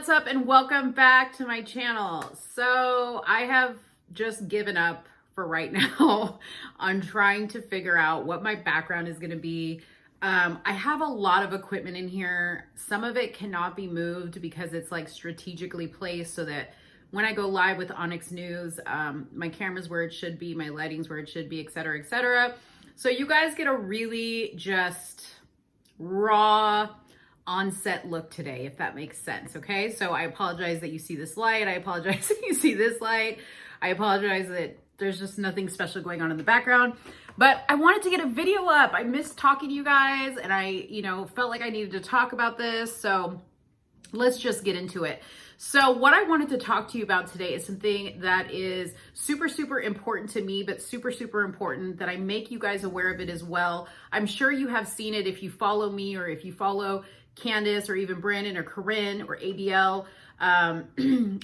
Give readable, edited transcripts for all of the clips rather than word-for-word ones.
what's up, and welcome back to my channel. So I have just given up for right now on trying to figure out what my background is going to be. I have a lot of equipment in here. Some of it cannot be moved because it's like strategically placed so that when I go live with Onyx News, my camera's where it should be, my lighting's where it should be, etc., etc. So you guys get a really just raw on-set look today, if that makes sense. Okay, so I apologize that you see this light. I apologize that you see this light. I apologize that there's just nothing special going on in the background, but I wanted to get a video up. I missed talking to you guys, and I felt like I needed to talk about this, so let's just get into it. So what I wanted to talk to you about today is something that is super, super important to me, but super, super important that I make you guys aware of it as well. I'm sure you have seen it if you follow me, or if you follow Candace, or even Brandon or Corinne or ABL.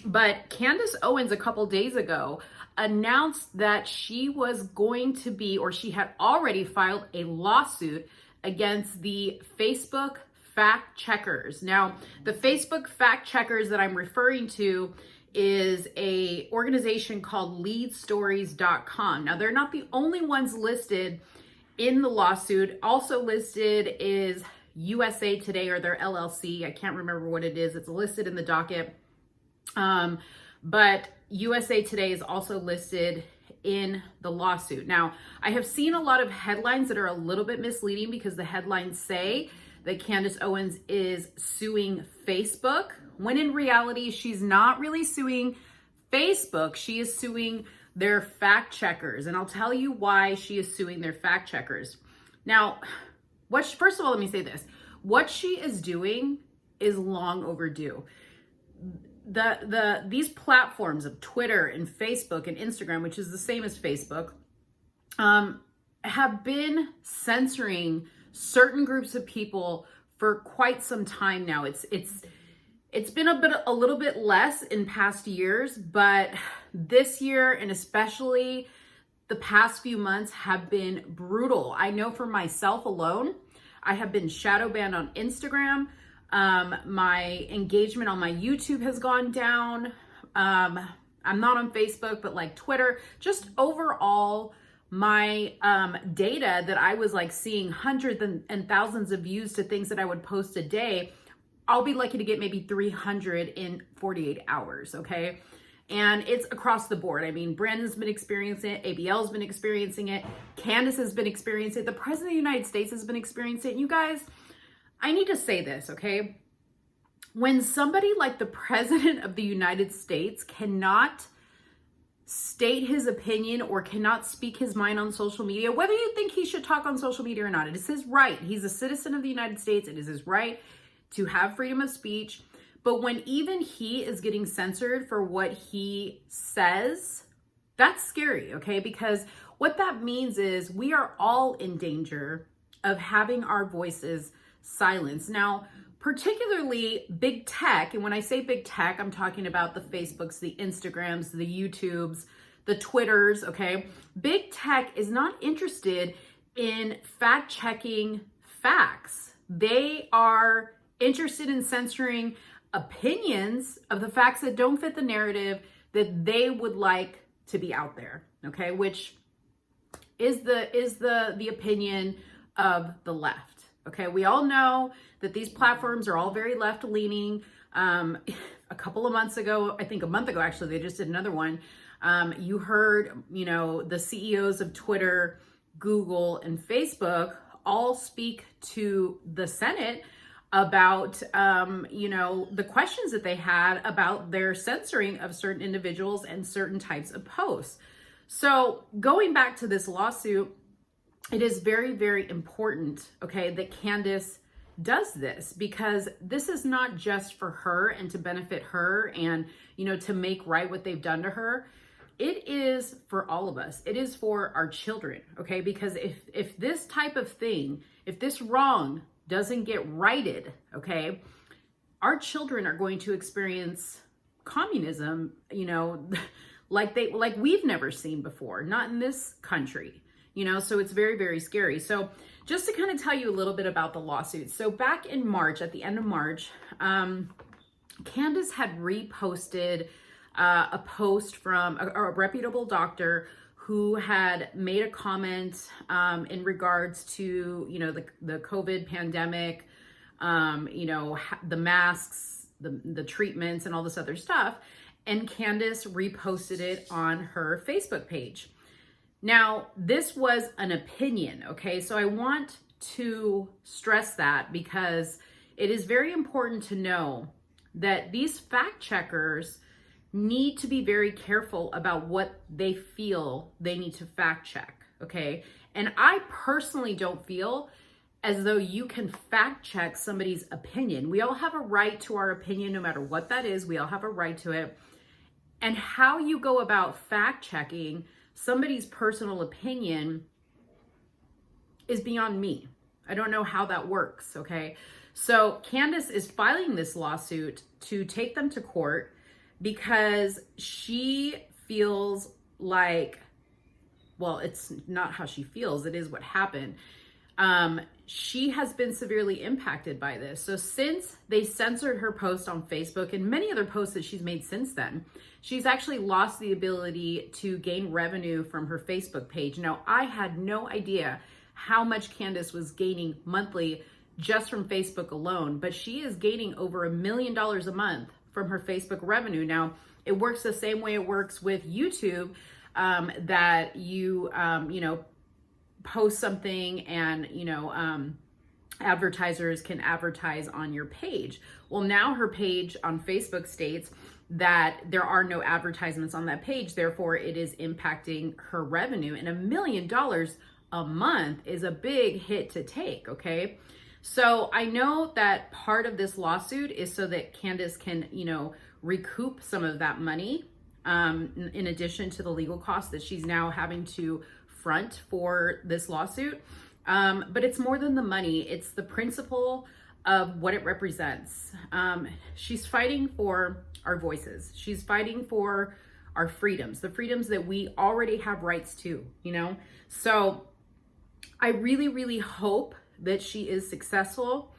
But Candace Owens a couple days ago announced that she was going to be, or she had already filed a lawsuit against the Facebook fact checkers. Now, the Facebook fact checkers that I'm referring to is a organization called leadstories.com. Now, they're not the only ones listed in the lawsuit. Also listed is USA Today, or their LLC. I can't remember what it is. It's listed in the docket. But USA Today is also listed in the lawsuit. Now, I have seen a lot of headlines that are a little bit misleading because the headlines say that Candace Owens is suing Facebook, when in reality, she's not really suing Facebook. She is suing their fact checkers. And I'll tell you why she is suing their fact checkers. Now, first of all, let me say this. What she is doing is long overdue. These platforms of Twitter and Facebook and Instagram, which is the same as Facebook, have been censoring certain groups of people for quite some time now. It's been a little bit less in past years, but this year, and especially the past few months, have been brutal. I know for myself alone, I have been shadow banned on Instagram. My engagement on my YouTube has gone down. I'm not on Facebook, but like Twitter, just overall, my data that I was like seeing hundreds and thousands of views to things that I would post a day, I'll be lucky to get maybe 300 in 48 hours, okay? And it's across the board. I mean, Brandon's been experiencing it, ABL's been experiencing it, Candace has been experiencing it, the President of the United States has been experiencing it. And you guys, I need to say this, okay? When somebody like the President of the United States cannot state his opinion or cannot speak his mind on social media, whether you think he should talk on social media or not, it is his right. He's a citizen of the United States. It is his right to have freedom of speech. But when even he is getting censored for what he says, that's scary, okay? Because what that means is we are all in danger of having our voices silenced. Now, particularly big tech, and when I say big tech, I'm talking about the Facebooks, the Instagrams, the YouTubes, the Twitters, okay? Big tech is not interested in fact-checking facts. They are interested in censoring opinions of the facts that don't fit the narrative that they would like to be out there, okay? Which is the opinion of the left, okay? We all know that these platforms are all very left-leaning. A couple of months ago, I think a month ago, actually, they just did another one. You heard, the CEOs of Twitter, Google, and Facebook all speak to the Senate about, the questions that they had about their censoring of certain individuals and certain types of posts. So going back to this lawsuit, it is very, very important, okay, that Candace does this, because this is not just for her and to benefit her and, to make right what they've done to her. It is for all of us. It is for our children, okay? Because if this type of thing, if this wrong doesn't get righted, okay, our children are going to experience communism, like we've never seen before, not in this country, so it's very, very scary. So just to kind of tell you a little bit about the lawsuit. So back in March, at the end of March, Candace had reposted a post from a reputable doctor who had made a comment in regards to, the COVID pandemic, the masks, the treatments, and all this other stuff. And Candace reposted it on her Facebook page. Now, this was an opinion, okay? So I want to stress that because it is very important to know that these fact checkers need to be very careful about what they feel they need to fact check, okay? And I personally don't feel as though you can fact check somebody's opinion. We all have a right to our opinion, no matter what that is. We all have a right to it. And how you go about fact checking somebody's personal opinion is beyond me. I don't know how that works, okay? So Candace is filing this lawsuit to take them to court because she feels like, well, it's not how she feels, it is what happened. She has been severely impacted by this. So since they censored her post on Facebook and many other posts that she's made since then, she's actually lost the ability to gain revenue from her Facebook page. Now, I had no idea how much Candace was gaining monthly just from Facebook alone, but she is gaining over $1 million a month from her Facebook revenue. Now, it works the same way it works with YouTube, that you, post something and, advertisers can advertise on your page. Well, now her page on Facebook states that there are no advertisements on that page. Therefore, it is impacting her revenue, and $1 million a month is a big hit to take. Okay. So I know that part of this lawsuit is so that Candace can, recoup some of that money, in addition to the legal costs that she's now having to front for this lawsuit. But it's more than the money. It's the principle of what it represents. She's fighting for our voices. She's fighting for our freedoms, the freedoms that we already have rights to, So I really, really hope that she is successful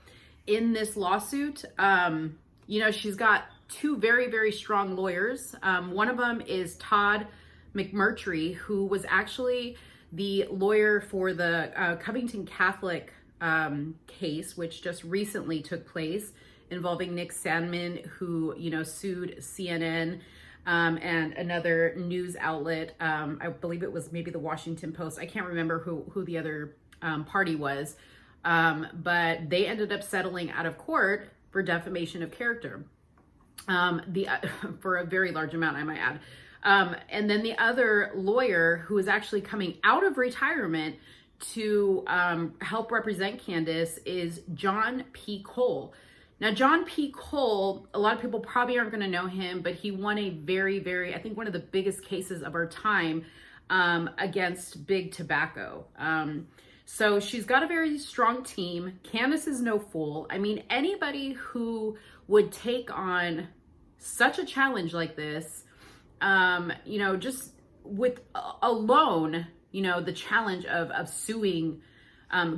in this lawsuit. She's got two very, very strong lawyers. One of them is Todd McMurtry, who was actually the lawyer for the Covington Catholic case, which just recently took place involving Nick Sandmann, who, sued CNN and another news outlet. I believe it was maybe the Washington Post. I can't remember who the other party was. But they ended up settling out of court for defamation of character, for a very large amount, I might add. And then the other lawyer who is actually coming out of retirement to help represent Candace is John P. Cole. Now, John P. Cole, a lot of people probably aren't going to know him, but he won a very, very, I think one of the biggest cases of our time against big tobacco. So she's got a very strong team. Candace is no fool. I mean, anybody who would take on such a challenge like this, just with alone, the challenge of suing,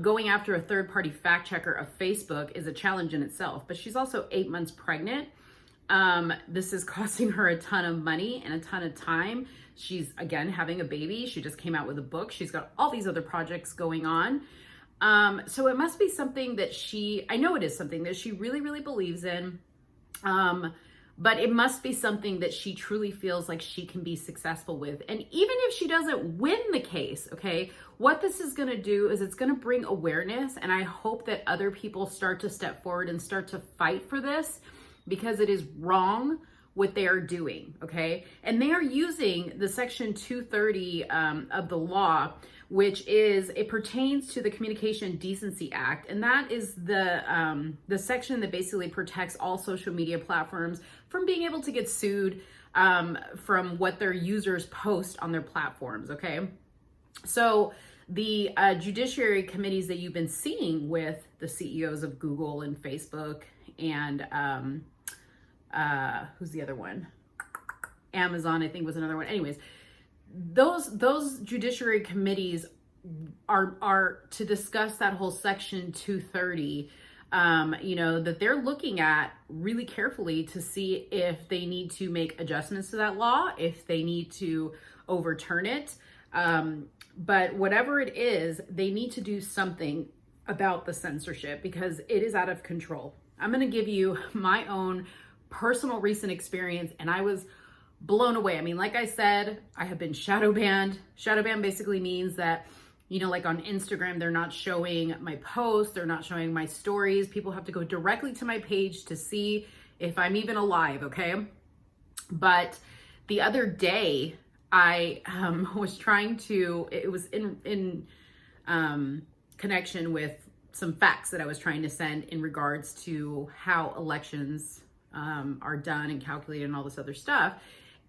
going after a third-party fact checker of Facebook is a challenge in itself. But she's also 8 months pregnant. This is costing her a ton of money and a ton of time. She's, again, having a baby. She just came out with a book. She's got all these other projects going on. So it must be something that I know it is something that she really, really believes in. But it must be something that she truly feels like she can be successful with. And even if she doesn't win the case, okay, what this is going to do is it's going to bring awareness. And I hope that other people start to step forward and start to fight for this, because it is wrong what they are doing, okay? And they are using the Section 230 of the law, which it pertains to the Communication Decency Act. And that is the section that basically protects all social media platforms from being able to get sued from what their users post on their platforms, okay? So the judiciary committees that you've been seeing with the CEOs of Google and Facebook and who's the other one? Amazon, I think, was another one. Anyways, those judiciary committees are to discuss that whole Section 230 that they're looking at really carefully to see if they need to make adjustments to that law, if they need to overturn it. But whatever it is, they need to do something about the censorship because it is out of control. I'm going to give you my own personal recent experience, and I was blown away. I mean, like I said, I have been shadow banned. Shadow ban basically means that, like on Instagram, they're not showing my posts, they're not showing my stories. People have to go directly to my page to see if I'm even alive, okay? But the other day, I was trying to, it was in connection with some facts that I was trying to send in regards to how elections are done and calculated and all this other stuff.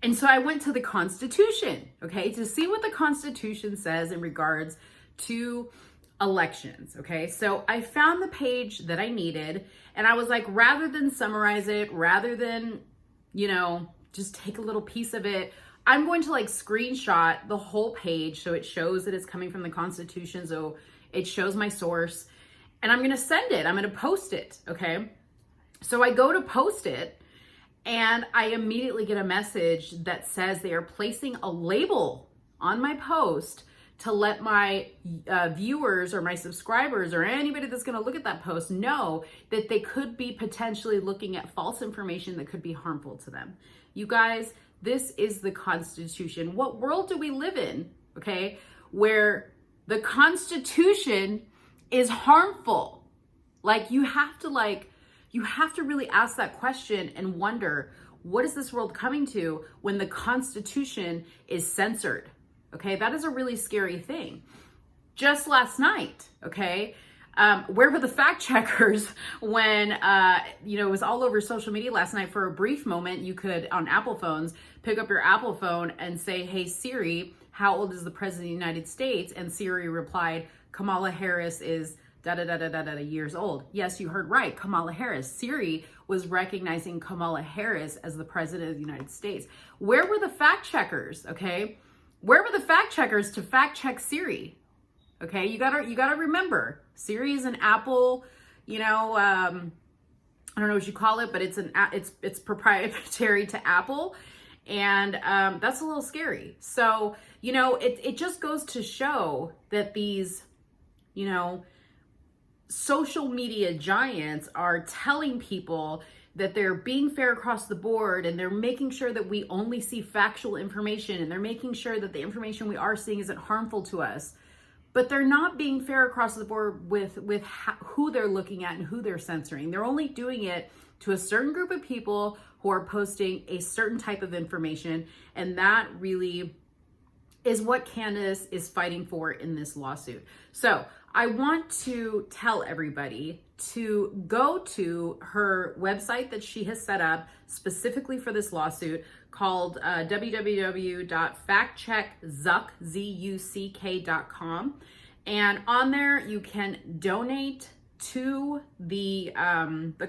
And so I went to the Constitution, okay, to see what the Constitution says in regards to elections, okay? So I found the page that I needed, and I was like, rather than summarize it, rather than, just take a little piece of it, I'm going to screenshot the whole page so it shows that it's coming from the Constitution, so it shows my source, and I'm gonna send it, I'm gonna post it, okay? So I go to post it, and I immediately get a message that says they are placing a label on my post to let my viewers or my subscribers or anybody that's going to look at that post know that they could be potentially looking at false information that could be harmful to them. You guys, this is the Constitution. What world do we live in, okay, where the Constitution is harmful? You have to really ask that question and wonder, what is this world coming to when the Constitution is censored? Okay, that is a really scary thing. Just last night, okay, where were the fact checkers when, it was all over social media last night? For a brief moment, you could, on Apple phones, pick up your Apple phone and say, hey, Siri, how old is the President of the United States? And Siri replied, Kamala Harris is da-da-da-da-da-da years old. Yes, you heard right, Kamala Harris. Siri was recognizing Kamala Harris as the President of the United States. Where were the fact checkers, okay? Where were the fact checkers to fact check Siri? Okay, you gotta remember, Siri is an Apple, I don't know what you call it, but it's proprietary to Apple, and that's a little scary. So, it just goes to show that these, social media giants are telling people that they're being fair across the board, and they're making sure that we only see factual information, and they're making sure that the information we are seeing isn't harmful to us. But they're not being fair across the board with who they're looking at and who they're censoring. They're only doing it to a certain group of people who are posting a certain type of information, and that really is what Candace is fighting for in this lawsuit. So I want to tell everybody to go to her website that she has set up specifically for this lawsuit, called www.factcheckzuck.com. And on there, you can donate to the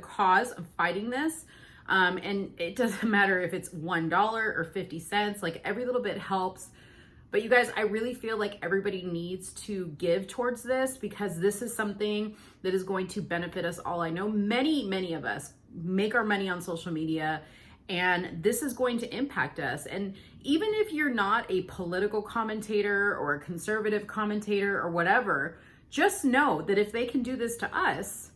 cause of fighting this. And it doesn't matter if it's $1 or 50 cents, every little bit helps. But you guys, I really feel like everybody needs to give towards this, because this is something that is going to benefit us all. I know many of us make our money on social media, and this is going to impact us. And even if you're not a political commentator or a conservative commentator or whatever, just know that if they can do this to us,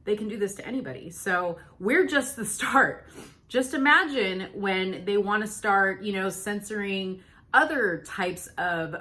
they can do this to anybody. So we're just the start. Just imagine when they want to start, censoring other types of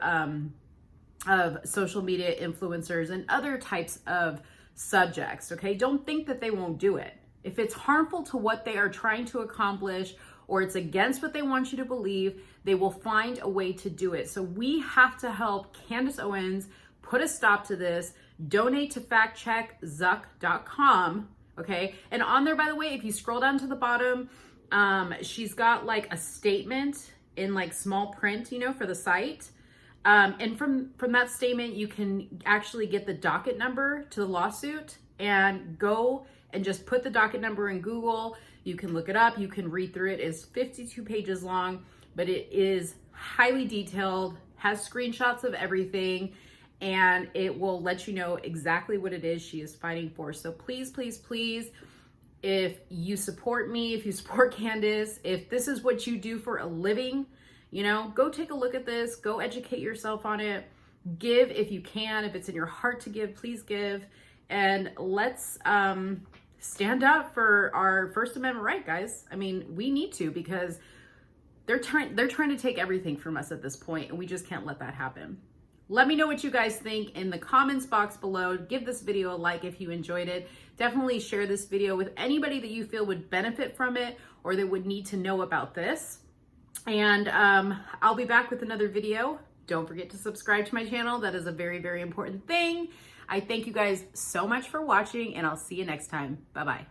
social media influencers and other types of subjects, okay? Don't think that they won't do it. If it's harmful to what they are trying to accomplish, or it's against what they want you to believe, they will find a way to do it. So we have to help Candace Owens put a stop to this. Donate to factcheckzuck.com, okay? And on there, by the way, if you scroll down to the bottom, she's got a statement in small print, for the site. And from that statement, you can actually get the docket number to the lawsuit, and go and just put the docket number in Google. You can look it up, you can read through it. It's 52 pages long, but it is highly detailed, has screenshots of everything. and it will let you know exactly what it is she is fighting for. So please, please, please, if you support me, if you support Candace, if this is what you do for a living, you know, go take a look at this, go educate yourself on it, give if you can. If it's in your heart to give, please give. And let's stand up for our First Amendment right, guys. I mean, we need to, because they're trying to take everything from us at this point, and we just can't let that happen. Let me know what you guys think in the comments box below. Give this video a like if you enjoyed it. Definitely share this video with anybody that you feel would benefit from it or that would need to know about this. And I'll be back with another video. Don't forget to subscribe to my channel. That is a very, very important thing. I thank you guys so much for watching, and I'll see you next time. Bye-bye.